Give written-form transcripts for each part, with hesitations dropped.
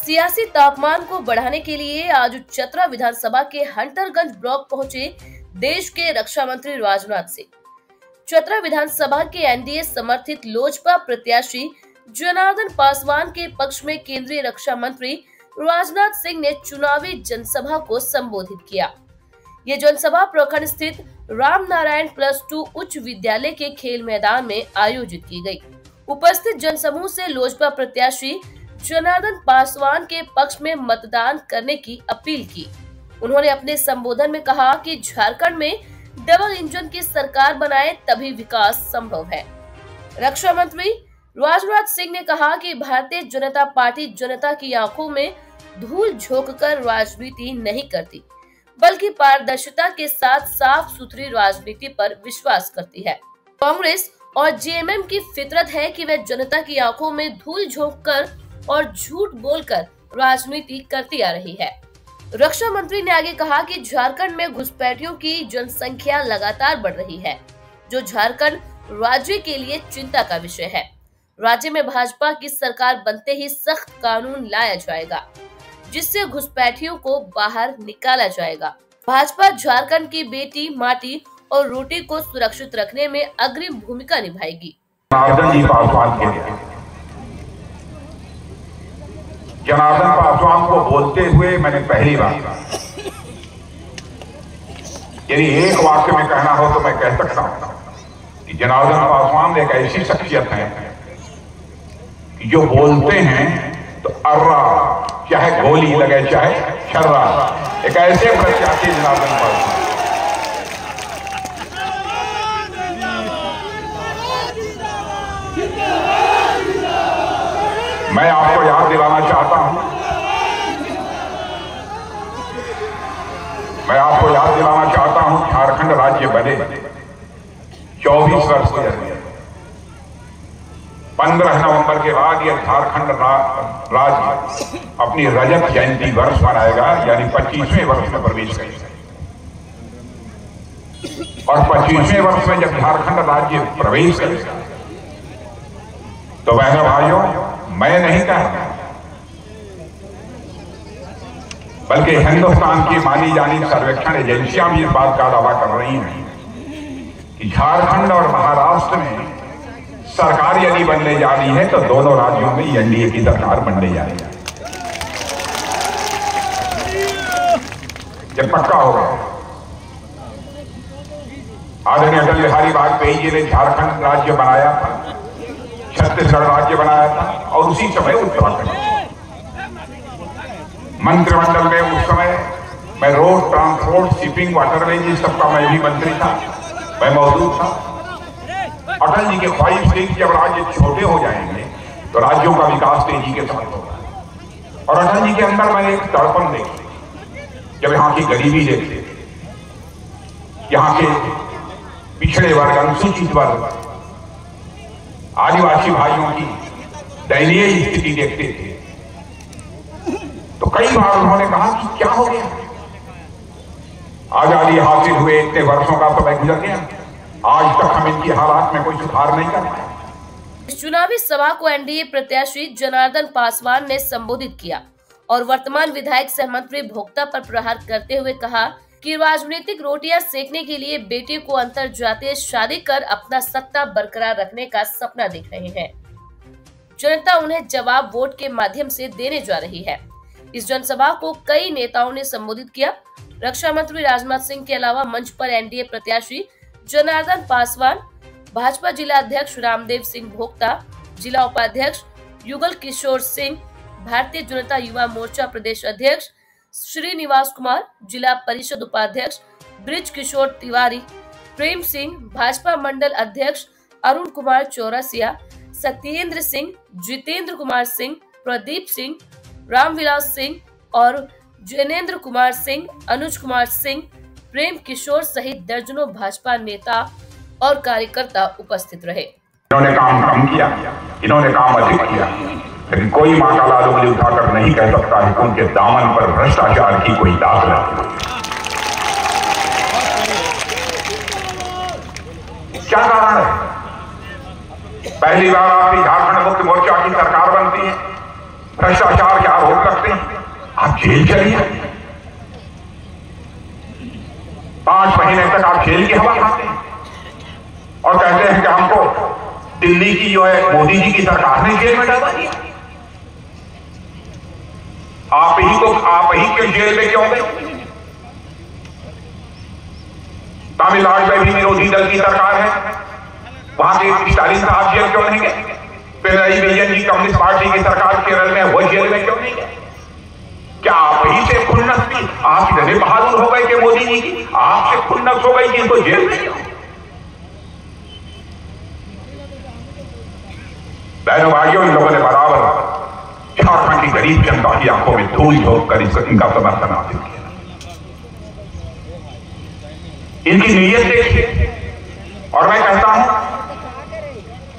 सियासी तापमान को बढ़ाने के लिए आज चतरा विधानसभा के हंटरगंज ब्लॉक पहुंचे देश के रक्षा मंत्री राजनाथ सिंह। चतरा विधानसभा के एनडीए समर्थित लोजपा प्रत्याशी जनार्दन पासवान के पक्ष में केंद्रीय रक्षा मंत्री राजनाथ सिंह ने चुनावी जनसभा को संबोधित किया। ये जनसभा प्रखंड स्थित राम नारायण +2 उच्च विद्यालय के खेल मैदान में आयोजित की गई। उपस्थित जनसमूह से लोजपा प्रत्याशी जनार्दन पासवान के पक्ष में मतदान करने की अपील की। उन्होंने अपने संबोधन में कहा कि झारखंड में डबल इंजन की सरकार बनाए तभी विकास संभव है। रक्षा मंत्री राजनाथ सिंह ने कहा कि भारतीय जनता पार्टी जनता की आंखों में धूल झोंककर राजनीति नहीं करती, बल्कि पारदर्शिता के साथ साफ सुथरी राजनीति पर विश्वास करती है। कांग्रेस और जेएमएम की फितरत है कि वे जनता की आंखों में धूल झोंककर और झूठ बोलकर राजनीति करती आ रही है। रक्षा मंत्री ने आगे कहा कि झारखंड में घुसपैठियों की जनसंख्या लगातार बढ़ रही है, जो झारखंड राज्य के लिए चिंता का विषय है। राज्य में भाजपा की सरकार बनते ही सख्त कानून लाया जाएगा, जिससे घुसपैठियों को बाहर निकाला जाएगा। भाजपा झारखंड की बेटी, माटी और रोटी को सुरक्षित रखने में अग्रिम भूमिका निभाएगी। जनार्दन पासवान को बोलते हुए मैंने पहली बार, यदि एक वाक्य में कहना हो तो मैं कह सकता हूं कि जनार्दन पासवान एक ऐसी शख्सियत है कि जो बोलते हैं तो अर्रा, चाहे गोली लगे चाहे छर्रा, एक ऐसे प्रत्याशी जनार्दन पासवान। मैं आपको याद दिलाना चाहता हूं, झारखंड राज्य बने 24 वर्ष के अंदर 15 नवंबर के बाद यह झारखंड राज्य अपनी रजत जयंती वर्ष मनाएगा, यानी 25वें वर्ष में प्रवेश करेगा। और 25वें वर्ष में जब झारखंड राज्य प्रवेश करेगा तो बहनों भाइयों, मैं नहीं कह रहा, बल्कि हिंदुस्तान की मानी जानी सर्वेक्षण एजेंसियां भी इस बात का दावा कर रही हैं कि झारखंड और महाराष्ट्र में सरकार यदि बनने जा रही है तो दोनों राज्यों में एनडीए की सरकार बनने जा रही है। जब पक्का होगा, आदरणीय अटल बिहारी वाजपेयी जी ने झारखंड राज्य बनाया था, छत्तीसगढ़ राज्य बनाया था, और उसी समय उत्तराखंड मंत्रिमंडल में उस समय मैं रोड ट्रांसपोर्ट, शिपिंग, वाटरवेज सबका मैं भी मंत्री था, मैं मौजूद था। अटल जी के ख्वाहिश थी कि जब राज्य छोटे हो जाएंगे तो राज्यों का विकास तेजी के साथ होगा। और अटल जी के अंदर मैंने एक तड़पन देखी, जब यहाँ की गरीबी देखते, यहाँ के पिछड़े वर्ग, अनुसूचित वर्ग, आदिवासी भाइयों की दयनीय स्थिति देखते थे, तो कई बार उन्होंने कहा कि क्या हो गया, आजादी हासिल हुए इतने वर्षों का समय गुजर गया, आज तक हम इनकी हालात में कोई सुधार नहीं कर पाए। इस चुनावी सभा को एनडीए प्रत्याशी जनार्दन पासवान ने संबोधित किया और वर्तमान विधायक सह मंत्री भोक्ता पर प्रहार करते हुए कहा कि राजनीतिक रोटियां सेकने के लिए बेटी को अंतरजातीय शादी कर अपना सत्ता बरकरार रखने का सपना देख रहे हैं। जनता उन्हें जवाब वोट के माध्यम से देने जा रही है। इस जनसभा को कई नेताओं ने संबोधित किया। रक्षा मंत्री राजनाथ सिंह के अलावा मंच पर एनडीए प्रत्याशी जनार्दन पासवान, भाजपा जिला अध्यक्ष रामदेव सिंह भोक्ता, जिला उपाध्यक्ष युगल किशोर सिंह, भारतीय जनता युवा मोर्चा प्रदेश अध्यक्ष श्रीनिवास कुमार, जिला परिषद उपाध्यक्ष ब्रिज किशोर तिवारी, प्रेम सिंह, भाजपा मंडल अध्यक्ष अरुण कुमार चौरसिया, सत्येंद्र सिंह, जितेंद्र कुमार सिंह, प्रदीप सिंह, रामविलास सिंह और जैनेन्द्र कुमार सिंह, अनुज कुमार सिंह, प्रेम किशोर सहित दर्जनों भाजपा नेता और कार्यकर्ता उपस्थित रहे। इन्होंने काम कम किया, इन्होंने काम अधिक किया, लेकिन कोई मां का लाल उंगली उठाकर नहीं कह सकता है कि उनके दामन पर भ्रष्टाचार की कोई दाग लगी। क्या कारण है? पहली बार आपकी झारखंड मुक्ति मोर्चा की सरकार बनती है, भ्रष्टाचार के आरोप लगते आप जेल चले जाए। 5 महीने तक आप जेल की हवा खाते हैं और कहते हैं कि हमको दिल्ली की जो है मोदी जी की सरकार ने जेल में डाला दिया। आप ही के जेल में क्यों गए? तमिलनाडु में भी विरोधी दल की सरकार है, वहां के स्टालिन साहब जेल क्यों नहीं गए? पिनराई विजयन जी कम्युनिस्ट पार्टी की सरकार केरल में, वो जेल में क्यों नहीं गए? क्या आप ही से खुन्नस थी? आप इतने बहादुर हो गए कि मोदी जी की आपसे खुन्नस हो गई कि इनको जेल में क्यों? बहनों भाइयों, इन लोगों ने बराबर झारखंड की गरीब जनता की आंखों में धूल झोंक कर इनका समर्थन हासिल किया। इनकी नीयत देखिए। और मैं कहता हूं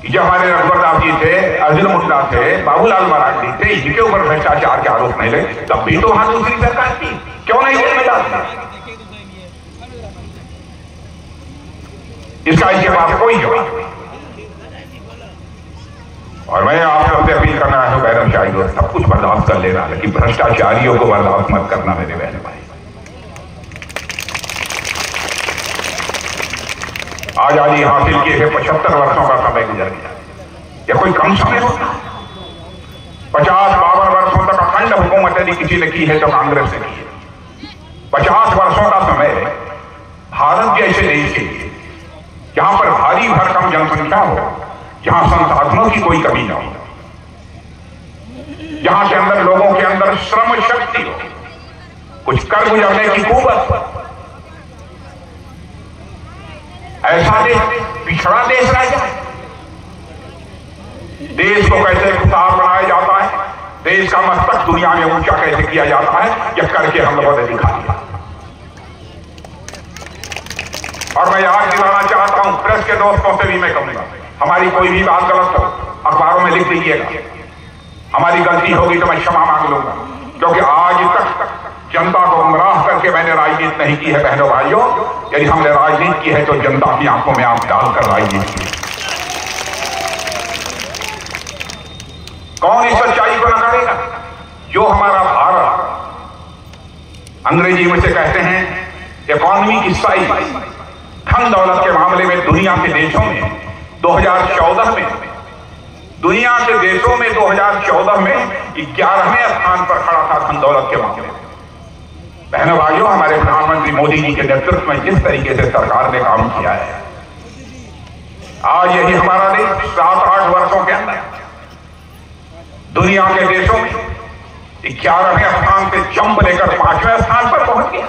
कि जब हमारे रघुवर दास जी थे, अर्जुन मुंडा थे, बाबूलाल मरांडी थे, इनके ऊपर भ्रष्टाचार के आरोप नहीं लगे, तब भी तो वहां दूसरी सरकार थी, क्यों नहीं जेल में डालती? इसका इनके पास कोई जवाब नहीं। और मैं आप सबसे अपील करना है, मैडम चाहिए सब कुछ बर्दाश्त कर लेना, लेकिन भ्रष्टाचारियों को बर्दाश्त मत करना मेरे बहन भाई। आजादी हासिल किए थे 75 वर्षों का समय गुजर गया। यह कोई कम समय होता? 50-52 वर्षों तक अखंड हुकूमत यदि किसी ने की है तो कांग्रेस ने की है। 50 वर्षों का समय भारत जैसे देश के लिए, जहां पर भारी भरकम जनसंख्या हो, जहां संसाधनों की कोई कमी ना हो, जहां के अंदर लोगों के अंदर श्रम शक्ति हो, कुछ कर गुजरने की कुव्वत हो, ऐसा देश पिछड़ा देश रह जाए। देश को कैसे खुशहाल बनाया जाता है, देश का मस्तक दुनिया में ऊंचा कैसे किया जाता है, यह करके हम लोगों ने दिखा दिया। और मैं आज दिलाना चाहता हूं प्रेस के दोस्तों से भी मैं कहूंगा, हमारी कोई भी बात गलत हो अखबारों में लिख दीजिएगा। हमारी गलती होगी तो मैं क्षमा मांग लूंगा, क्योंकि आज तक जनता को गुमराह करके मैंने राजनीति नहीं की है। बहनों भाइयों, यदि हमने राजनीति की है तो जनता की आंखों में आंख डालकर राजनीति की। कौन इस सच्चाई को नकारेगा? जो हमारा भारत अंग्रेजी में से कहते हैं इकोनॉमी की साइज, धन दौलत के मामले में दुनिया के देशों में 2014 में 11वें स्थान पर खड़ा था धन दौलत के मामले में। बहनों भाइयों, हमारे प्रधानमंत्री मोदी जी के नेतृत्व में जिस तरीके से सरकार ने काम किया है, आज यही हमारा देश 7-8 वर्षों के अंदर दुनिया के देशों में 11वें स्थान से जंप लेकर 5वें स्थान पर पहुंच गया।